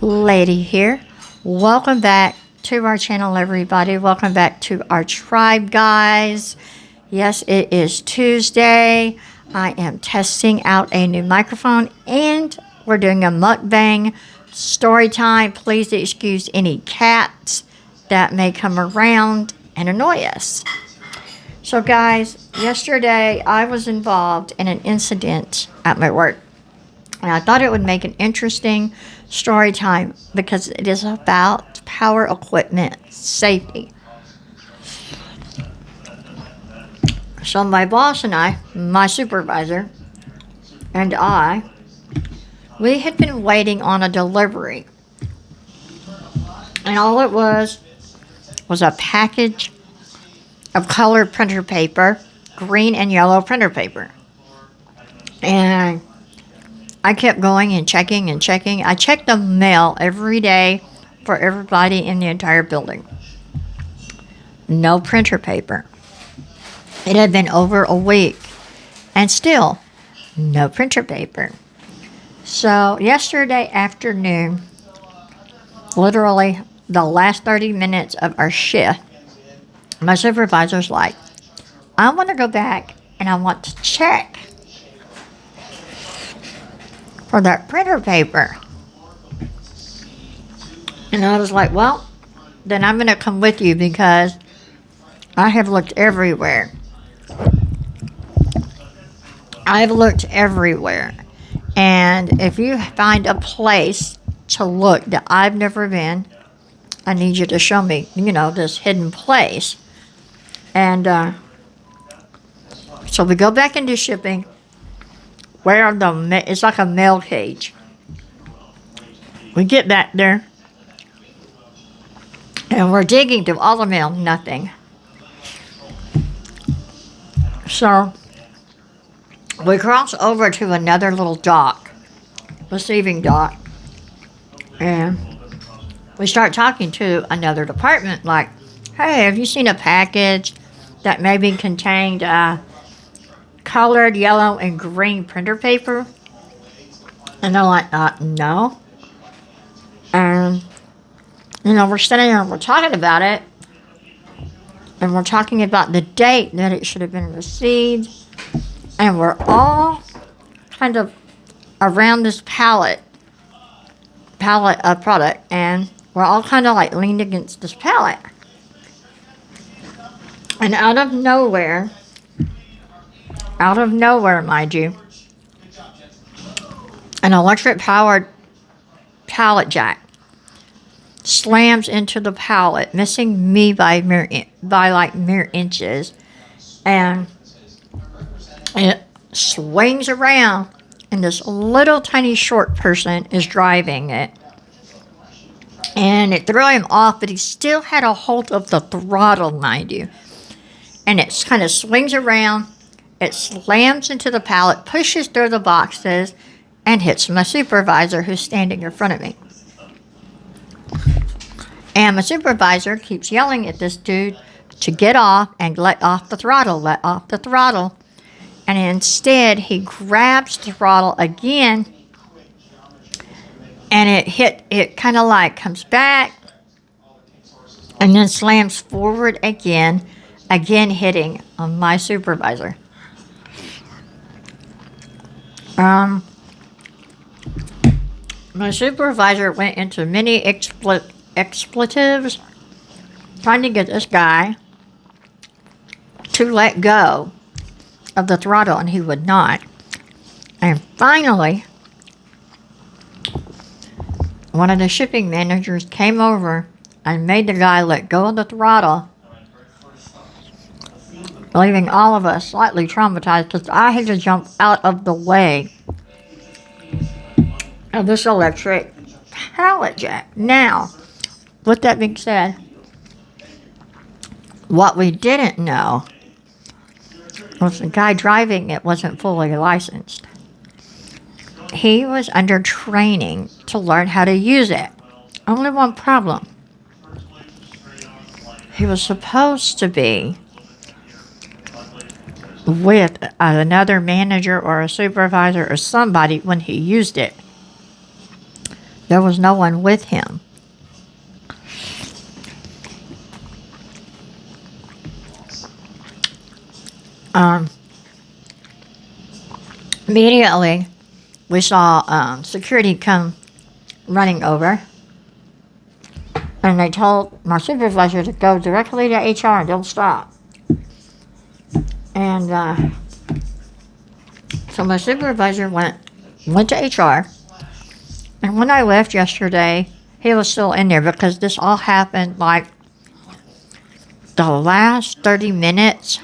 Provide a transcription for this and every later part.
Lady here. Welcome back to our channel, everybody. Welcome back to our tribe, guys. Yes, it is Tuesday. I am testing out a new microphone and we're doing a mukbang story time. Please excuse any cats that may come around and annoy us. So, guys, yesterday I was involved in an incident at my work. And I thought it would make an interesting story time because it is about power equipment safety. So my boss and I, my supervisor, and we had been waiting on a delivery. And all it was a package of colored printer paper, green and yellow printer paper. And I kept going and checking and checking. I checked the mail every day for everybody in the entire building. No printer paper. It had been over a week and still no printer paper. So yesterday afternoon, literally the last 30 minutes of our shift, my supervisor's like, I want to go back and I want to check for that printer paper. And I was like, well, then I'm going to come with you because I have looked everywhere. I've looked everywhere. And if you find a place to look that I've never been, I need you to show me, this hidden place. And so we go back into shipping. Where it's like a mail cage. We get back there, and we're digging through all the mail, nothing. So we cross over to another little dock, receiving dock, and we start talking to another department, like, hey, have you seen a package that maybe contained colored yellow and green printer paper? And they're like, no. And, we're sitting there and we're talking about it. And we're talking about the date that it should have been received. And we're all kind of around this pallet of product. And we're all kind of like leaned against this pallet. And out of nowhere, mind you, an electric-powered pallet jack slams into the pallet, missing me by mere inches, and it swings around, and this little tiny short person is driving it. And it threw him off, but he still had a hold of the throttle, mind you. And it kind of swings around. It slams into the pallet, pushes through the boxes, and hits my supervisor who's standing in front of me. And my supervisor keeps yelling at this dude to get off and let off the throttle. And instead, he grabs the throttle again, and it kind of like comes back, and then slams forward again hitting my supervisor. My supervisor went into many expletives trying to get this guy to let go of the throttle, and he would not. And finally, one of the shipping managers came over and made the guy let go of the throttle, leaving all of us slightly traumatized because I had to jump out of the way of this electric pallet jack. Now, with that being said, what we didn't know was the guy driving it wasn't fully licensed. He was under training to learn how to use it. Only one problem. He was supposed to be with another manager or a supervisor or somebody when he used it. There was no one with him. Immediately, we saw security come running over, and they told my supervisor to go directly to HR and don't stop. And so my supervisor went to HR, and when I left yesterday, he was still in there because this all happened like the last 30 minutes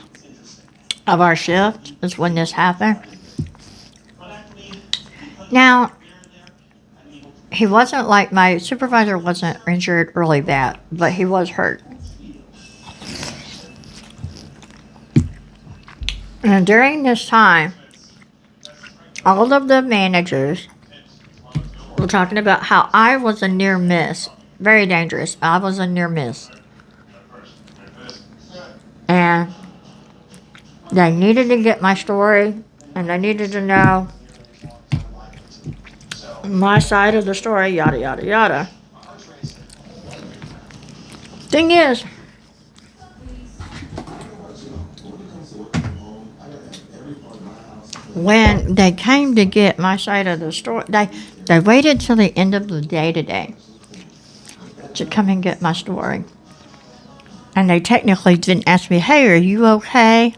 of our shift is when this happened. Now, he wasn't like, my supervisor wasn't injured really bad, but he was hurt. And during this time, all of the managers were talking about how I was a near miss. Very dangerous. I was a near miss. And they needed to get my story, and they needed to know my side of the story, yada, yada, yada. Thing is, when they came to get my side of the story, they waited till the end of the day today to come and get my story. And they technically didn't ask me, hey, are you okay?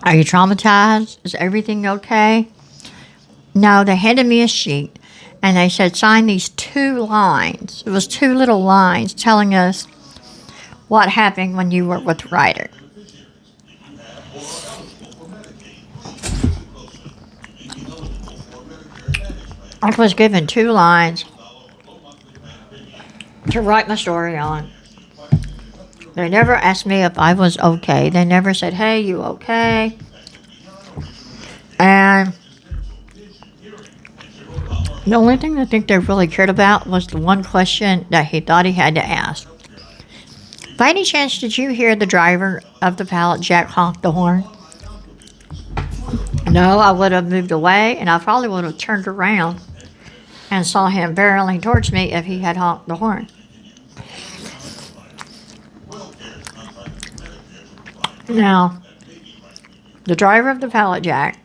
Are you traumatized? Is everything okay? No, they handed me a sheet, and they said, sign these 2 lines. It was 2 little lines telling us what happened when you were with Ryder. I was given 2 lines to write my story on. They never asked me if I was okay. They never said, hey, you okay? And the only thing I think they really cared about was the one question that he thought he had to ask. By any chance, did you hear the driver of the pallet jack honk the horn? No, I would have moved away, and I probably would have turned around and saw him barreling towards me if he had honked the horn. Now, the driver of the pallet jack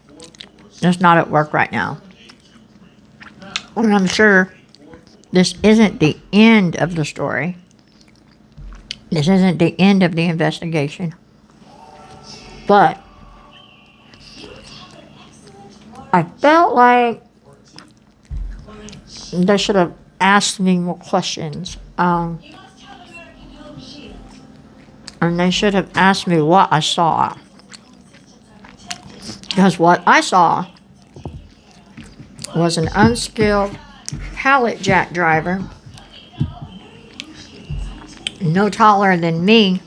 is not at work right now. And I'm sure this isn't the end of the story. This isn't the end of the investigation. But I felt like they should have asked me more questions. And they should have asked me what I saw. Because what I saw was an unskilled pallet jack driver, no taller than me,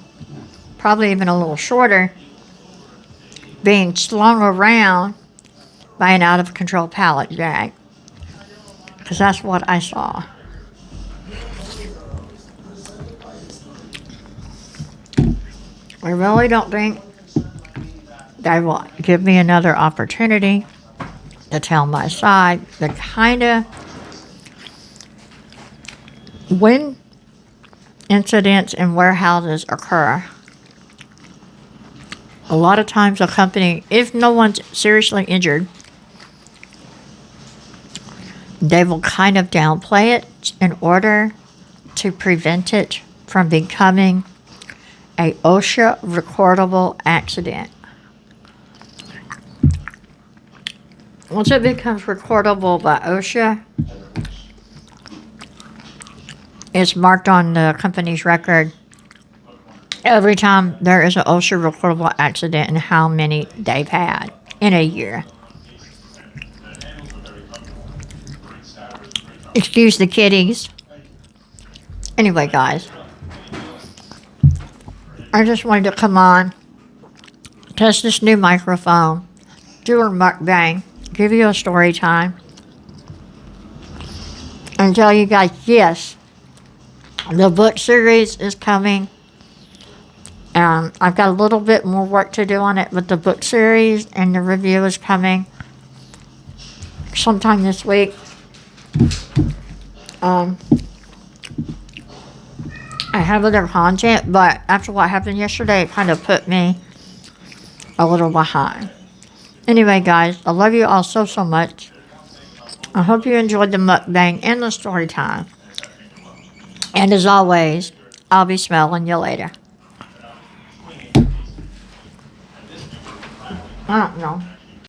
probably even a little shorter, being slung around by an out-of-control pallet jack. Because that's what I saw. I really don't think they will give me another opportunity to tell my side. The kind of when incidents in warehouses occur, a lot of times a company, if no one's seriously injured, they will kind of downplay it in order to prevent it from becoming a OSHA recordable accident. Once it becomes recordable by OSHA, it's marked on the company's record every time there is an OSHA recordable accident and how many they've had in a year. Excuse the kitties. Anyway, guys, I just wanted to come on, test this new microphone, do a mukbang, give you a story time, and tell you guys, yes, the book series is coming. I've got a little bit more work to do on it with the book series, and the review is coming sometime this week. Um, I have other content, but after what happened yesterday, it kind of put me a little behind. Anyway, guys, I love you all so, so much. I hope you enjoyed the mukbang and the story time. And as always, I'll be smelling you later. I don't know.